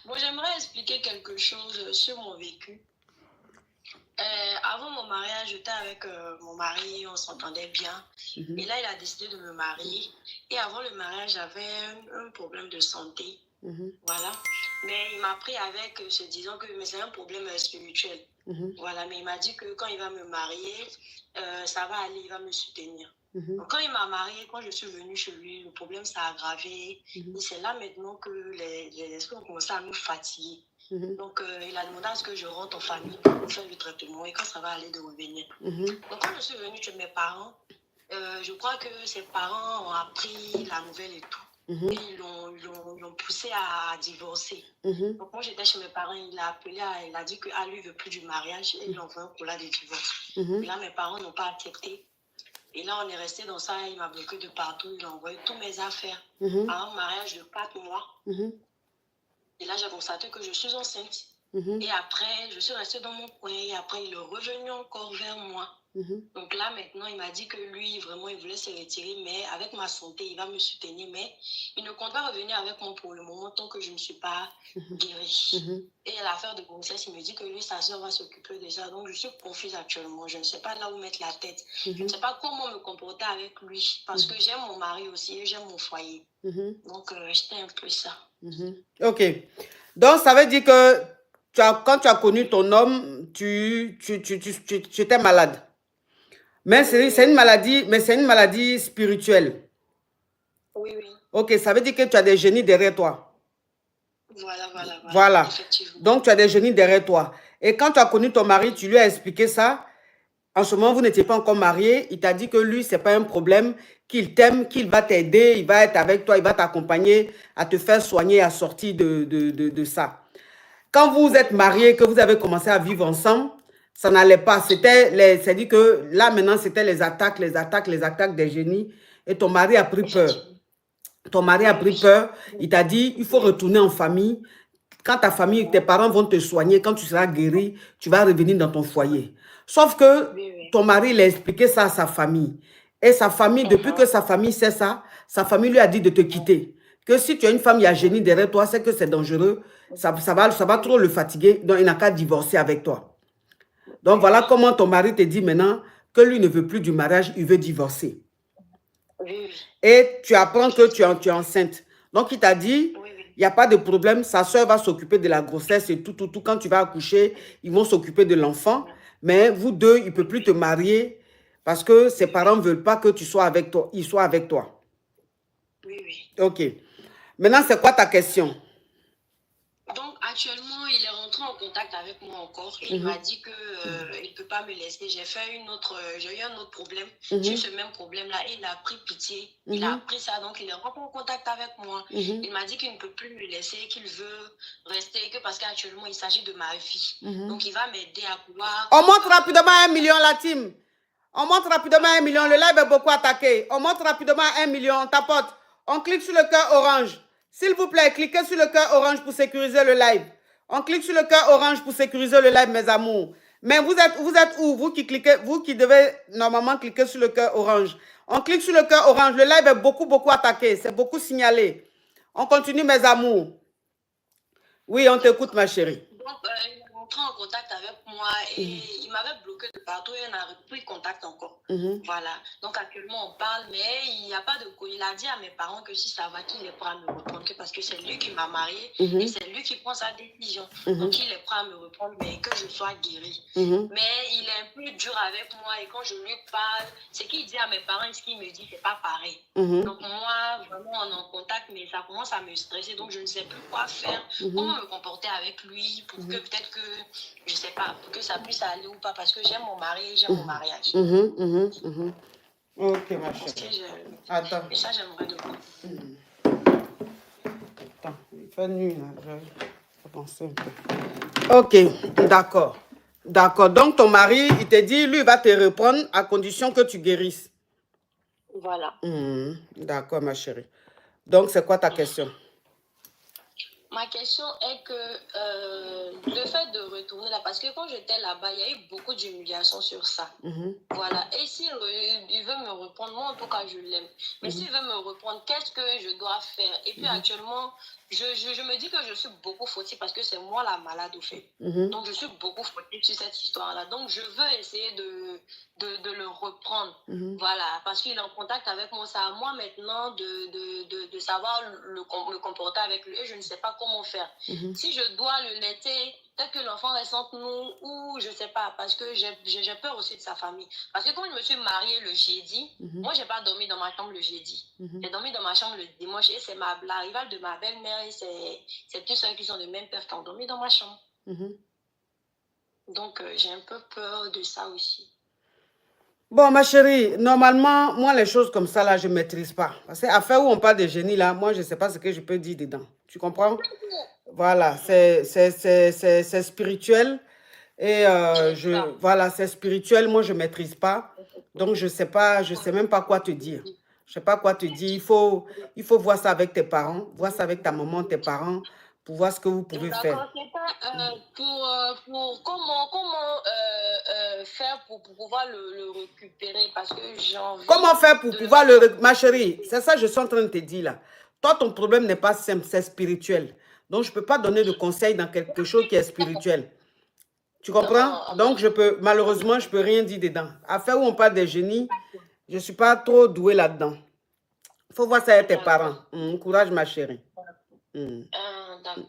Bon, j'aimerais expliquer quelque chose sur mon vécu. Avant mon mariage, j'étais avec mon mari, on s'entendait bien. Et là, il a décidé de me marier. Et avant le mariage, j'avais un problème de santé. Voilà. Mais il m'a pris avec, se disant que c'est un problème spirituel. Voilà. Mais il m'a dit que quand il va me marier, ça va aller, il va me soutenir. Donc, quand il m'a mariée, quand je suis venue chez lui, le problème s'est aggravé. Et c'est là maintenant que les esprits ont commencé à nous fatiguer. Donc, il a demandé à ce que je rentre en famille pour faire le traitement et quand ça va aller de revenir. Donc, quand je suis venue chez mes parents, je crois que ses parents ont appris la nouvelle et tout. Et ils l'ont poussé à divorcer. Donc, quand j'étais chez mes parents, il a appelé, il a dit qu'à lui, il ne veut plus du mariage et il envoie un courrier de divorce. Et là, mes parents n'ont pas accepté. Et là, on est resté dans ça, il m'a bloqué de partout, il a envoyé toutes mes affaires à un mariage de 4 mois. Et là, j'ai constaté que je suis enceinte. Et après, je suis restée dans mon coin. Et après, il est revenu encore vers moi. Donc là, maintenant, il m'a dit que lui, vraiment, il voulait se retirer. Mais avec ma santé, il va me soutenir. Mais il ne compte pas revenir avec moi pour le moment tant que je ne suis pas guérie. Et l'affaire de grossesse, il me dit que lui, sa soeur va s'occuper de ça. Donc, je suis confuse actuellement. Je ne sais pas là où mettre la tête. Je ne sais pas comment me comporter avec lui. Parce que j'aime mon mari aussi et j'aime mon foyer. Donc, j'étais un peu ça. Ok. Donc, ça veut dire que quand tu as connu ton homme, tu étais malade. Mais c'est une maladie, mais c'est une maladie spirituelle. Oui, oui. Ok, ça veut dire que tu as des génies derrière toi. Voilà. Donc, tu as des génies derrière toi. Et quand tu as connu ton mari, tu lui as expliqué ça. En ce moment, vous n'étiez pas encore mariés. Il t'a dit que lui, ce n'est pas un problème, qu'il t'aime, qu'il va t'aider, il va être avec toi, il va t'accompagner à te faire soigner, à sortir de ça. Quand vous êtes mariés, que vous avez commencé à vivre ensemble, ça n'allait pas. C'est-à-dire que là, maintenant, c'était les attaques des génies. Et ton mari a pris peur. Ton mari a pris peur. Il t'a dit, il faut retourner en famille. Quand ta famille, tes parents vont te soigner, quand tu seras guéri, tu vas revenir dans ton foyer. Sauf que ton mari, il a expliqué ça à sa famille. Et sa famille, depuis que sa famille sait ça, sa famille lui a dit de te quitter. Que si tu as une femme, il y a génie derrière toi, c'est que c'est dangereux. Ça va trop le fatiguer. Donc, il n'a qu'à divorcer avec toi. Donc, voilà comment ton mari te dit maintenant que lui ne veut plus du mariage, il veut divorcer. Et tu apprends que tu es enceinte. Donc, il t'a dit, il n'y a pas de problème, sa soeur va s'occuper de la grossesse et tout. Quand tu vas accoucher, ils vont s'occuper de l'enfant. Mais vous deux, il ne peut plus te marier parce que ses parents ne veulent pas que tu sois avec toi, ils soient avec toi. Oui. Ok. Maintenant, c'est quoi ta question? Donc, actuellement, il est rentré en contact avec moi encore. Il m'a dit qu'il ne peut pas me laisser. J'ai eu un autre problème sur ce même problème-là. Et il a pris pitié. Il a appris ça. Donc, il est rentré en contact avec moi. Il m'a dit qu'il ne peut plus me laisser, qu'il veut rester, que parce qu'actuellement, il s'agit de ma vie. Donc, il va m'aider à pouvoir... On monte rapidement à 1 million, la team. On monte rapidement à 1 million. Le live est beaucoup attaqué. On monte rapidement à 1 million. On tapote. On clique sur le cœur orange. S'il vous plaît, cliquez sur le cœur orange pour sécuriser le live. On clique sur le cœur orange pour sécuriser le live, mes amours. Mais vous êtes où? Vous qui cliquez, vous qui devez normalement cliquer sur le cœur orange. On clique sur le cœur orange. Le live est beaucoup attaqué. C'est beaucoup signalé. On continue, mes amours. Oui, on t'écoute, ma chérie. Donc, il est rentré en contact avec moi et il m'avait bloqué de partout et on n'a repris contact encore. Voilà. Donc, actuellement, on parle, mais il n'y a pas de quoi. Il a dit à mes parents que si ça va, qu'il est prêt à me reprendre, parce que c'est lui qui m'a mariée et c'est lui qui prend sa décision. Donc, il est prêt à me reprendre, mais que je sois guérie. Mais il est un peu dur avec moi et quand je lui parle, ce qu'il dit à mes parents et ce qu'il me dit, c'est pas pareil. Donc, moi, vraiment, on est en contact, mais ça commence à me stresser. Donc, je ne sais plus quoi faire, comment me comporter avec lui pour que peut-être que, je sais pas, pour que ça puisse aller ou pas, parce que j'aime mon mari et j'aime mon mariage. Ok, ma chérie. Attends. Et ça, j'aimerais de voir. Attends, il fait nuit, là. Je vais penser un peu. Ok, d'accord. D'accord. Donc, ton mari, il te dit, lui, il va te reprendre à condition que tu guérisses. Voilà. D'accord, ma chérie. Donc, c'est quoi ta question? Ma question est que le fait de retourner là, parce que quand j'étais là-bas, il y a eu beaucoup d'humiliation sur ça. Voilà. Et s'il veut me reprendre, moi en tout cas, je l'aime. Mais s'il veut me reprendre, qu'est-ce que je dois faire? Et puis actuellement, je me dis que je suis beaucoup fautive parce que c'est moi la malade au fait. Donc, je suis beaucoup fautive sur cette histoire-là. Donc, je veux essayer de le reprendre. Voilà, parce qu'il est en contact avec moi. C'est à moi maintenant de savoir me comporter avec lui. Et je ne sais pas comment faire. Si je dois le laisser, peut-être que l'enfant reste entre nous ou je ne sais pas, parce que j'ai peur aussi de sa famille. Parce que quand je me suis mariée le jeudi, moi, je n'ai pas dormi dans ma chambre le jeudi. J'ai dormi dans ma chambre le dimanche et c'est la rivale de ma belle-mère et ses petits soeurs qui sont de même père qui ont dormi dans ma chambre. Donc, j'ai un peu peur de ça aussi. Bon, ma chérie, normalement, moi, les choses comme ça, là, je ne maîtrise pas. Parce qu'à faire où on parle de génie, là, moi, je ne sais pas ce que je peux dire dedans. Tu comprends? Voilà, c'est spirituel. Et voilà, c'est spirituel. Moi, je ne maîtrise pas. Donc, je sais même pas quoi te dire. Je ne sais pas quoi te dire. Il faut voir ça avec tes parents, voir ça avec ta maman, tes parents, pour voir ce que vous pouvez faire. Comment faire pour pouvoir le récupérer parce que j'ai envie. Comment faire pour pouvoir ma chérie, c'est ça que je suis en train de te dire là. Toi, ton problème n'est pas simple, c'est spirituel. Donc, je ne peux pas donner de conseils dans quelque chose qui est spirituel. Tu comprends? Donc, malheureusement, je ne peux rien dire dedans. Affaire où on parle des génies, je ne suis pas trop douée là-dedans. Il faut voir ça avec tes parents. Courage, ma chérie. D'accord.